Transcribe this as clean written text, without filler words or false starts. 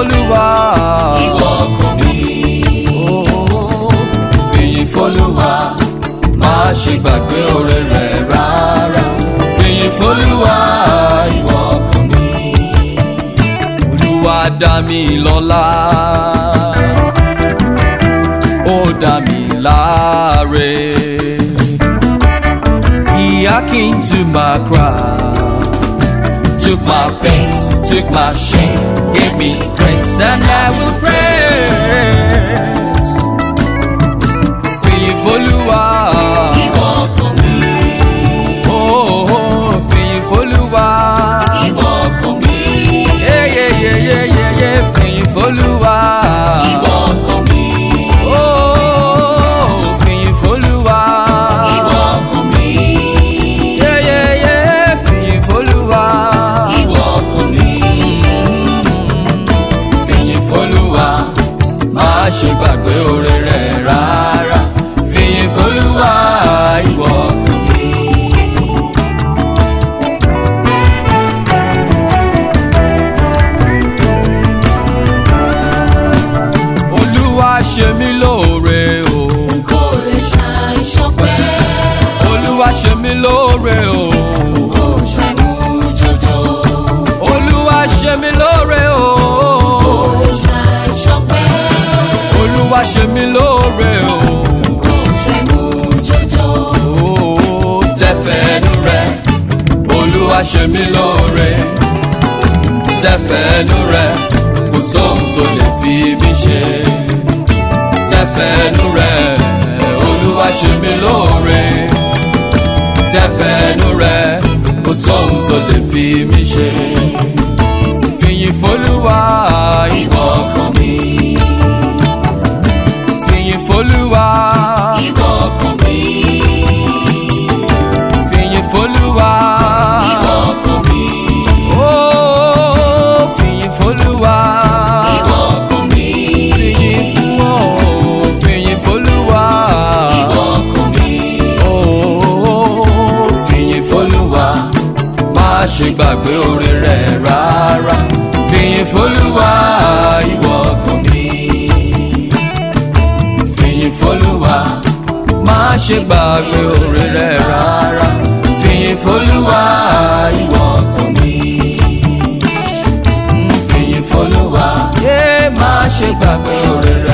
f'Olúwa ìwọ ọkàn mi. fìyìn f'Olúwa má ṣe gbàgbé oore rẹ̀ rárá. fìyìn f'Olúwa ìwọ ọkàn mi. Olúwa dá mi lọ́lá, ó dá mi láre. He hearkened to my cry, took my pains, took my shame, gave me grace, and I will praise. Fìyìn f'Olúwa ìwọ ọkàn mi. fìyìn f'Olúwa ìwọ ọkàn mi. fìyìn f'Olúwa ìwọ ọkàn mi. fìyìn f'Olúwa ìwọ ọkàn mi. fìyìn f'Olúwa ìwọ ọkàn mi. fìyìn f'Olúwa má ṣe gbàgbé oore rẹ̀ rárá. fìyìn f'Olúwa ìwọ ọkàn mi. Olúwa ṣe mí lóore o, kò lè ṣàìṣọpẹ́. Olúwa ṣe mí lóore o, kò ṣàìmú jọjọ. Olúwa ṣe mí lóore o, kò lè ṣàìṣọpẹ́. Olúwa ṣe mí lóore o. kò ṣàìmú jọjọ. Tẹ̀fẹ̀ẹ́nu rẹ̀, Olúwa ṣe mí lóore. Tẹ̀fẹ̀ẹ́nu rẹ̀, kò sóhun tó lè fi mí ṣe. Tẹ̀fẹ̀ẹ́nu rẹ̀, Olúwa ṣe mí lóore. Tẹ̀fẹ̀ẹ́nu rẹ̀, kò sóhun tó lè fi mí ṣe. Fìyìn f'Olúwa ìwọ ọkàn mi. Fìyìn f'Olúwa ìwọ ọkàn mi. fìyìn f'Olúwa ìwọ ọkàn mi. fìyìn f'Olúwa ìwọ ọkàn mi. fìyìn f'Olúwa ìwọ ọkàn mi. fìyìn f'Olúwa má ṣe gbàgbé oore rẹ̀ rárá. fìyìn f'Olúwa ìwọ ọkàn mi. fìyìn f'Olúwa má ṣe gbàgbé oore rẹ̀ rárá. fìyìn f'Olúwa ìwọ ọkàn mi. fìyìn f'Olúwa má ṣe gbàgbé oore rẹ̀.